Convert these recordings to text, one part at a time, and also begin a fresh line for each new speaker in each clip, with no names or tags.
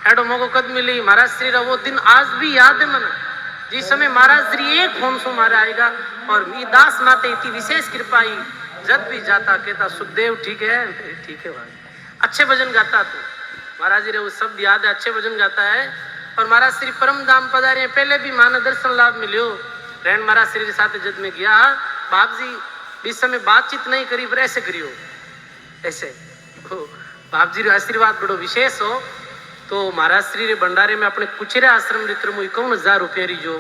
एडो मोको कद मिली महाराज श्री रा वो दिन आज भी याद है मन। जिस समय महाराज श्री एक फोन सो मारा आएगा और मी दास माते इतनी विशेष कृपा ही जब भी जाता कहता सुखदेव ठीक है भाई अच्छे भजन गाता तू। महाराज जी रे वो शब्द याद है, अच्छे भजन गाता है। और महाराज श्री परम धाम पधारे पहले भी माना दर्शन लाभ मिलो रहन महाराज श्री के साथ जद में गया बाप जी इस समय बातचीत नहीं करी पर ऐसे करियो ऐसे बाप जी रे आशीर्वाद बड़ो विशेष हो। तो महाराज श्री रे भंडारे में अपने कुचेरे आश्रम रित्र में 51,000 रुपये री जो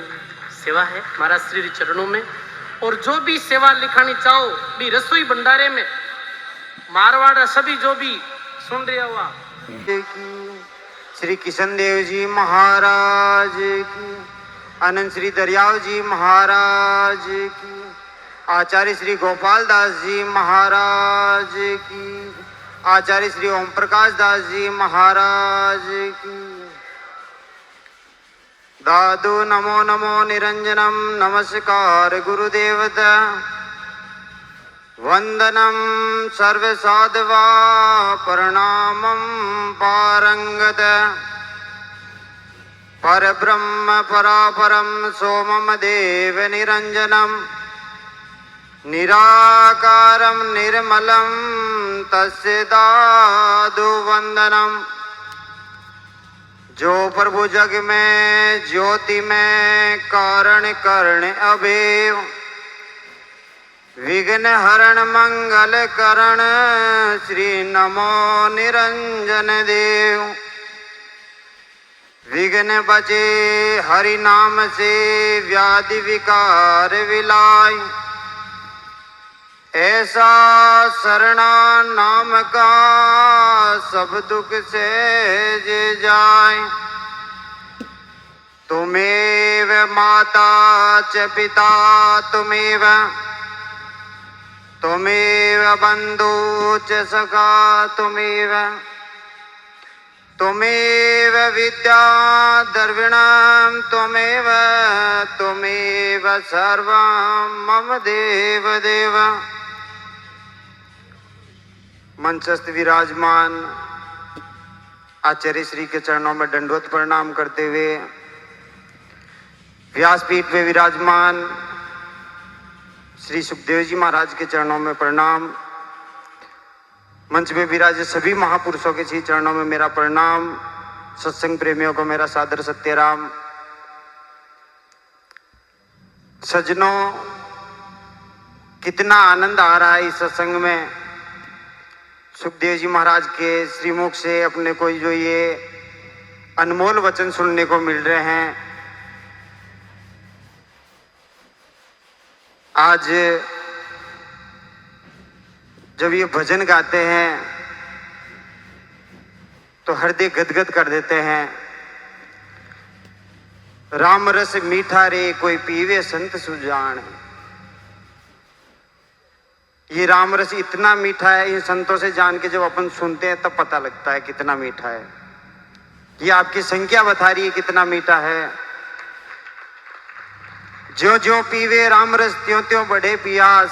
सेवा है महाराज श्री रे चरणों में। और जो भी सेवा लिखानी चाहो भी रसोई भंडारे में मारवाड़ा सभी जो भी सुन रहा हुआ
श्री किशन देव जी महाराज की, आनंद श्री दरियाव जी महाराज की, आचार्य श्री गोपाल दास जी महाराज की, आचार्य श्री ओम प्रकाश दास जी महाराज की। दादु नमो नमो निरंजनम नमस्कार गुरुदेवता वंदनम सर्व साधवा प्रणामम पारंगत परब्रह्म परापरम सोमम देव निरंजनम निराकारं निर्मलं तस्य दादु वंदनम। जो प्रभु जग में ज्योति में कारण करण अभेव विघ्न हरण मंगल करण श्री नमो निरंजन देव। विघ्न बचे हरि नाम से व्याधि विकार विलाय ऐसा शरणा नाम का सब दुख से जे जाए। तुमेव माता च पिता तुमेव बंधु च सखा तुमेव विद्या द्रविणं तुमेव सर्वं मम देव देव। मंचस्थ विराजमान आचार्य श्री के चरणों में दंडवत प्रणाम करते हुए व्यासपीठ पे विराजमान श्री सुखदेव जी महाराज के चरणों में प्रणाम। मंच में विराजे सभी महापुरुषों के श्री चरणों में मेरा प्रणाम। सत्संग प्रेमियों को मेरा सादर सत्यराम। सज्जनों, कितना आनंद आ रहा है इस सत्संग में। सुखदेव जी महाराज के श्रीमुख से अपने को जो ये अनमोल वचन सुनने को मिल रहे हैं। आज जब ये भजन गाते हैं तो हृदय गदगद कर देते हैं। राम रस मीठा रे कोई पीवे संत सुजान। ये राम रस इतना मीठा है, इन संतों से जान के जब अपन सुनते हैं तब पता लगता है कितना मीठा है। ये आपकी संख्या बता रही है कितना मीठा है। ज्यों ज्यों पीवे राम रस त्यों त्यों बढ़े पियास।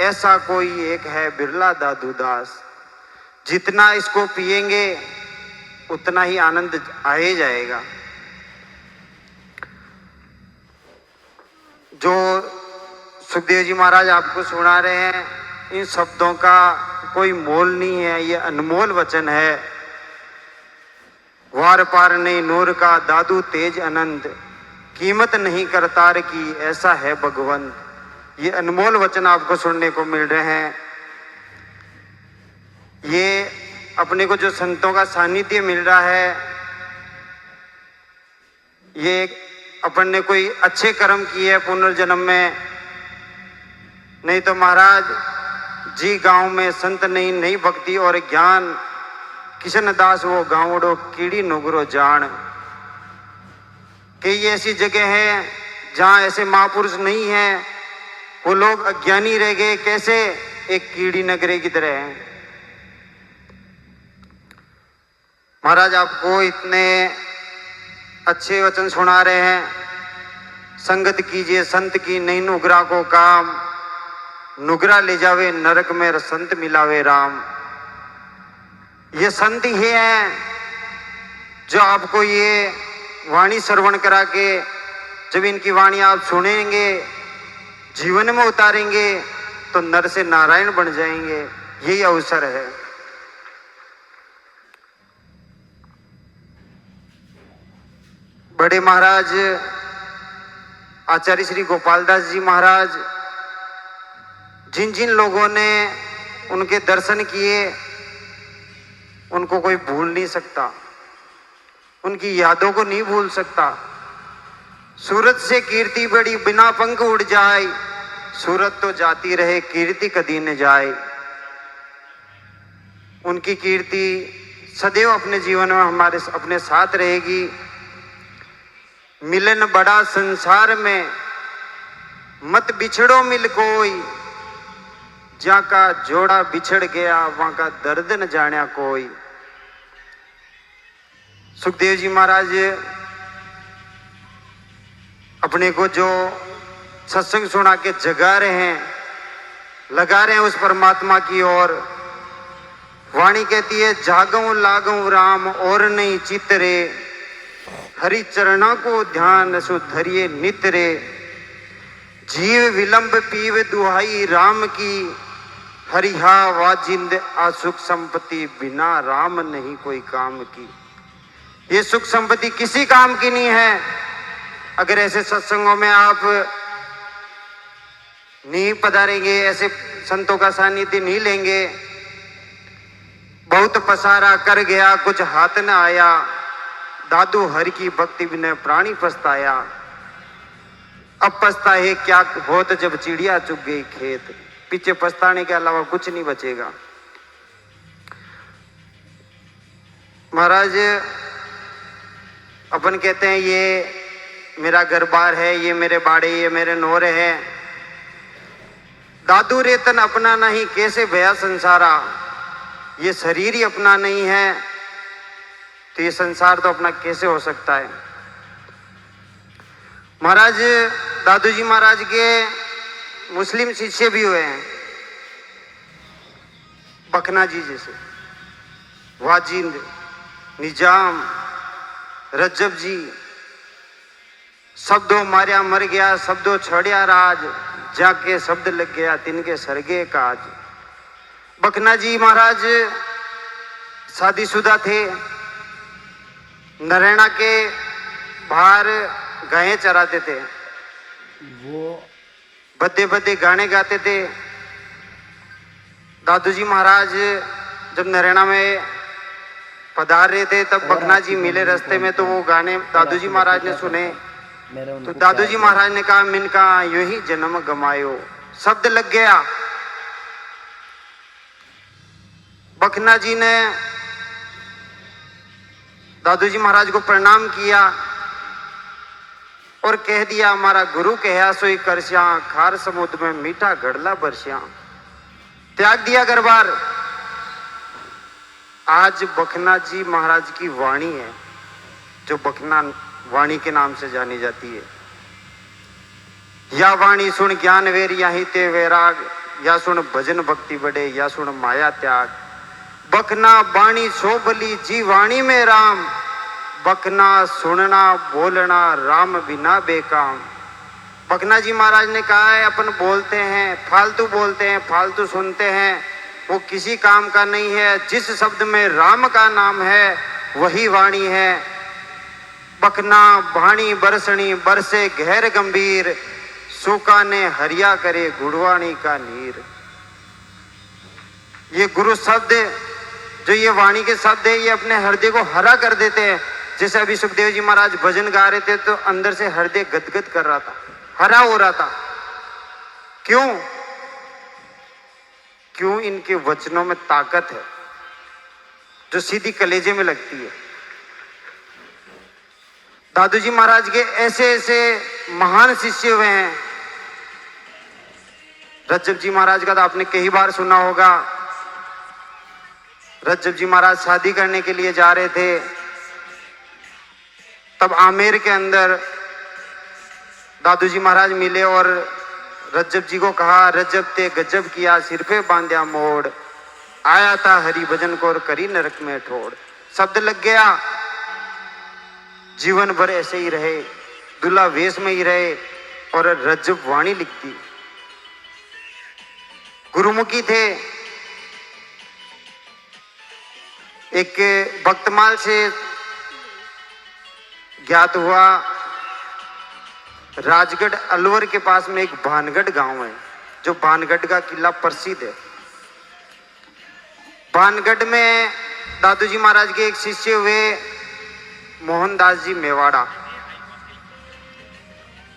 ऐसा कोई एक है बिरला दादू दास। जितना इसको पिएंगे उतना ही आनंद आ ही जाएगा। जो सुखदेव जी महाराज आपको सुना रहे हैं, इन शब्दों का कोई मोल नहीं है। ये अनमोल वचन है। वार पार नहीं नूर का दादू तेज अनंत, कीमत नहीं करतार की ऐसा है भगवंत। ये अनमोल वचन आपको सुनने को मिल रहे हैं। ये अपने को जो संतों का सानिध्य मिल रहा है, ये अपन ने कोई अच्छे कर्म किए हैं पुनर्जन्म में। नहीं तो महाराज जी गांव में संत नहीं भक्ति और ज्ञान। किशन दास वो गाँवड़ो कीड़ी नुगरो जान। कई ऐसी जगह है जहाँ ऐसे महापुरुष नहीं है, वो लोग अज्ञानी रह गए, कैसे एक कीड़ी नगरे की तरह है। महाराज आपको इतने अच्छे वचन सुना रहे हैं। संगत कीजिए संत की नहीं नुगरा को काम, नुगरा ले जावे नरक में संत मिलावे राम। ये संत ही हैं जो आपको ये वाणी श्रवण करा के जब इनकी वाणी आप सुनेंगे, जीवन में उतारेंगे, तो नर से नारायण बन जाएंगे। यही अवसर है। बड़े महाराज आचार्य श्री गोपालदास जी महाराज, जिन जिन लोगों ने उनके दर्शन किए उनको कोई भूल नहीं सकता, उनकी यादों को नहीं भूल सकता। सूरत से कीर्ति बड़ी बिना पंख उड़ जाए, सूरत तो जाती रहे कीर्ति कदी न जाए। उनकी कीर्ति सदैव अपने जीवन में हमारे अपने साथ रहेगी। मिलन बड़ा संसार में, मत बिछड़ो मिल कोई, जहाँ का जोड़ा बिछड़ गया वहां का दर्द न जाना कोई। सुखदेव जी महाराज अपने को जो सत्संग सुना के जगा रहे हैं, लगा रहे हैं उस परमात्मा की ओर। वाणी कहती है, जागऊं लागऊं राम और नहीं चितरे, हरि चरणा को ध्यान सुधरिए नितरे। जीव विलंब पीव दुहाई राम की, हरिहा वाजिंद असुख संपत्ति बिना राम नहीं कोई काम की। ये सुख संपत्ति किसी काम की नहीं है अगर ऐसे सत्संगों में आप नहीं पधारेंगे, ऐसे संतों का सानिध्य नहीं लेंगे। बहुत पसारा कर गया कुछ हाथ न आया, दादू हर की भक्ति बिना प्राणी पछताया। अब पछताए क्या होत जब चिड़िया चुग गई खेत। पीछे पछताने के अलावा कुछ नहीं बचेगा। महाराज अपन कहते हैं ये मेरा घर बार है, ये मेरे बाड़े, ये मेरे नोरे हैं। दादू रेतन अपना नहीं कैसे भया संसारा। ये शरीर ही अपना नहीं है तो ये संसार तो अपना कैसे हो सकता है। महाराज दादू जी महाराज के मुस्लिम शिष्य भी हुए हैं, बखना जी जैसे, वाजिंद, निजाम, रज्जब जी। शब्दों मारिया मर गया, शब्दों छड़िया राज, जाके शब्द लग गया तिनके सरगे काज। बखना जी महाराज शादीशुदा थे, नरैना के बाहर गायें चराते थे, वो बद्दे बद्दे गाने गाते थे। दादू जी महाराज जब नरैना में पधार रहे थे तब बखना जी मिले रास्ते में, तो वो गाने दादू जी महाराज ने सुने। तो दादू जी महाराज ने कहा, मिनका यूं ही जन्म गमायो। शब्द लग गया। बखना जी ने दादू जी महाराज को प्रणाम किया और कह दिया, हमारा गुरु कहा सोई करश्या, खार समुद्र में मीठा घड़ला बरस्या। त्याग दिया गरबार। आज बखना जी महाराज की वाणी है जो बखना वाणी के नाम से जानी जाती है। या वाणी सुन ज्ञान वेर यही ते वैराग, या सुन भजन भक्ति बढ़े, या सुन माया त्याग। बखना बाणी शोभली जी वाणी में राम, बखना सुनना बोलना राम बिना बेकाम। बखना जी महाराज ने कहा है, अपन बोलते हैं, फालतू सुनते हैं, वो किसी काम का नहीं है। जिस शब्द में राम का नाम है वही वाणी है। बखना भाणी बरसणी बरसे गहर गंभीर, सूखा ने हरिया करे गुड़वाणी का नीर। ये गुरु शब्द जो ये वाणी के शब्द है, ये अपने हृदय को हरा कर देते हैं। जैसे अभी सुखदेव जी महाराज भजन गा रहे थे तो अंदर से हृदय गदगद कर रहा था, हरा हो रहा था। क्यों? क्यों? इनके वचनों में ताकत है जो सीधी कलेजे में लगती है। दादू जी महाराज के ऐसे ऐसे महान शिष्य हुए हैं। रज्जब जी महाराज का तो आपने कई बार सुना होगा। रज्जब जी महाराज शादी करने के लिए जा रहे थे, तब आमेर के अंदर दादू जी महाराज मिले और रज्जब जी को कहा, रज्जब ते गजब किया सिर पे बांध्या मोड़, आया था हरि भजन को और करी नरक में ठोड़। शब्द लग गया। जीवन भर ऐसे ही रहे, दूल्हा वेश में ही रहे और रज्जब वाणी लिखती। गुरुमुखी थे। एक भक्तमाल से ज्ञात हुआ, राजगढ़ अलवर के पास में एक भानगढ़ गांव है, जो भानगढ़ का किला प्रसिद्ध है। भानगढ़ में दादू जी महाराज के एक शिष्य हुए मोहनदास जी मेवाड़ा,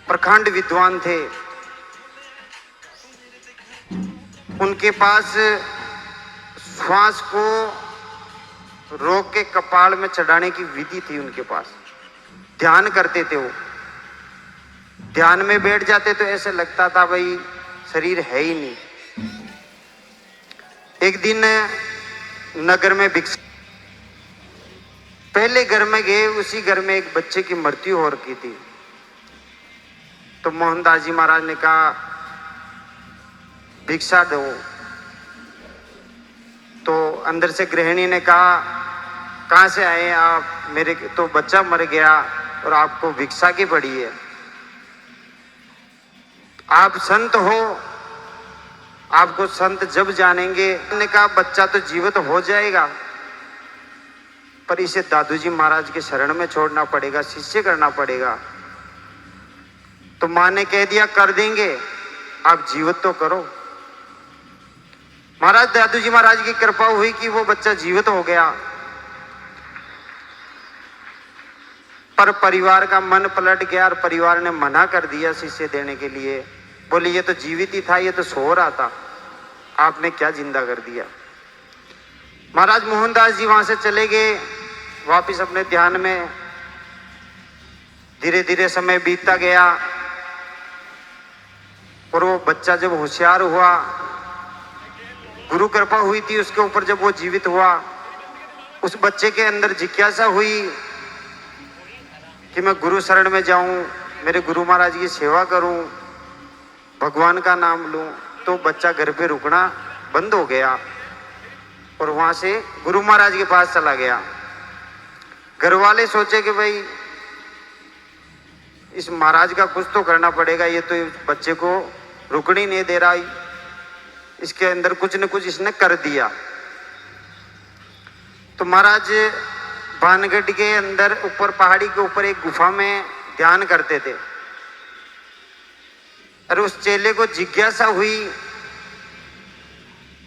प्रखंड विद्वान थे। उनके पास श्वास को रोक के कपाल में चढ़ाने की विधि थी। उनके पास ध्यान करते थे। वो ध्यान में बैठ जाते तो ऐसे लगता था भाई शरीर है ही नहीं। एक दिन नगर में भिक्षा, पहले घर में गए, उसी घर में एक बच्चे की मृत्यु हो रखी थी। तो मोहनदास जी महाराज ने कहा भिक्षा दो। तो अंदर से गृहिणी ने कहा कहाँ से आए आप, मेरे तो बच्चा मर गया और आपको भिक्षा की पड़ी है, आप संत हो, आपको संत जब जानेंगे। ने कहा बच्चा तो जीवित हो जाएगा, पर इसे दादू जी महाराज के शरण में छोड़ना पड़ेगा, शिष्य करना पड़ेगा। तो मां ने कह दिया कर देंगे, आप जीवित तो करो। महाराज दादू जी महाराज की कृपा हुई कि वो बच्चा जीवित हो गया। पर परिवार का मन पलट गया और परिवार ने मना कर दिया शिष्य देने के लिए। बोले ये तो जीवित ही था, ये तो सो रहा था, आपने क्या जिंदा कर दिया। महाराज मोहनदास जी वहां से चले गए वापिस अपने ध्यान में। धीरे धीरे समय बीतता गया और वो बच्चा जब होशियार हुआ, गुरु कृपा हुई थी उसके ऊपर, जब वो जीवित हुआ, उस बच्चे के अंदर जिज्ञासा हुई कि मैं गुरु शरण में जाऊं, मेरे गुरु महाराज की सेवा करूं, भगवान का नाम लूं। तो बच्चा घर पे रुकना बंद हो गया और वहां से गुरु महाराज के पास चला गया। घर वाले सोचे कि भाई इस महाराज का कुछ तो करना पड़ेगा, ये तो इस बच्चे को रुकने नहीं दे रहा, इसके अंदर कुछ न कुछ इसने कर दिया। तो महाराज भानगढ़ के अंदर ऊपर पहाड़ी के ऊपर एक गुफा में ध्यान करते थे। और उस चेले को जिज्ञासा हुई,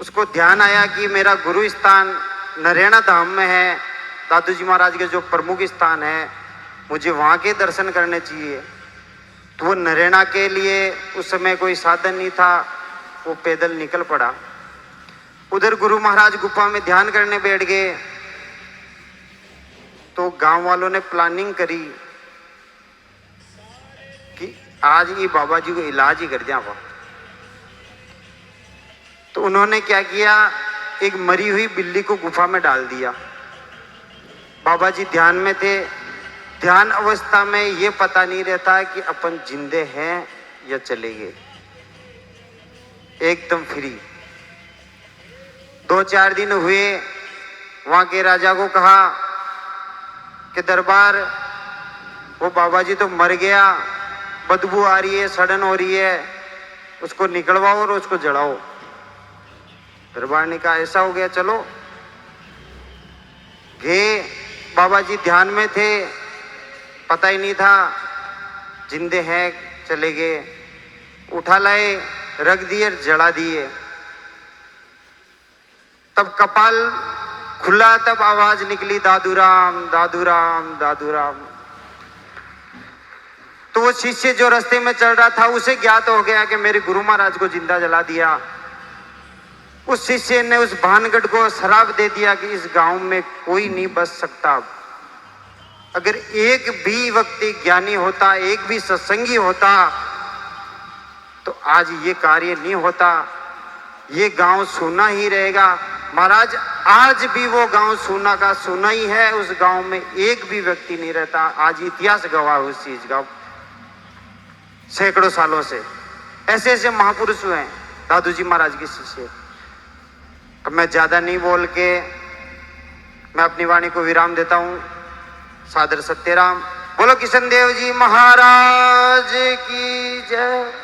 उसको ध्यान आया कि मेरा गुरु स्थान नरेना धाम में है, दादू जी महाराज के जो प्रमुख स्थान है, मुझे वहां के दर्शन करने चाहिए। तो वो नरेना के लिए उस समय कोई साधन नहीं था, वो पैदल निकल पड़ा। उधर गुरु महाराज गुफा में ध्यान करने बैठ गए। तो गांव वालों ने प्लानिंग करी कि आज ये बाबा जी को इलाज ही कर दिया। तो उन्होंने क्या किया, एक मरी हुई बिल्ली को गुफा में डाल दिया। बाबा जी ध्यान में थे। ध्यान अवस्था में ये पता नहीं रहता कि अपन जिंदे हैं या चले गए, एकदम फ्री। 2-4 दिन हुए, वहां के राजा को कहा कि दरबार, वो बाबा जी तो मर गया, बदबू आ रही है, सड़न हो रही है, उसको निकलवाओ और उसको जलाओ। दरबार ने कहा ऐसा हो गया, चलो। गए, बाबा जी ध्यान में थे, पता ही नहीं था जिंदे हैं, चले गए। उठा लाए, रख दिए, जला दिए। तब कपाल खुला, तब आवाज निकली दादू राम दादू राम दादू राम। तो वो शिष्य जो रास्ते में चल रहा था, उसे ज्ञात हो गया कि मेरे गुरु महाराज को जिंदा जला दिया। उस शिष्य ने उस भानगढ़ को श्राप दे दिया कि इस गांव में कोई नहीं बच सकता। अगर एक भी व्यक्ति ज्ञानी होता, एक भी सत्संगी होता, तो आज ये कार्य नहीं होता, ये गांव सूना ही रहेगा। महाराज आज भी वो गांव सूना का सूना ही है, उस गांव में एक भी व्यक्ति नहीं रहता। आज इतिहास गवाह है उस चीज का, सैकड़ों सालों से ऐसे ऐसे महापुरुष हुए हैं दादू जी महाराज के शिष्य। अब मैं ज्यादा नहीं बोल के मैं अपनी वाणी को विराम देता हूं। सादर सत्यराम। बोलो किशन देव जी महाराज की जय।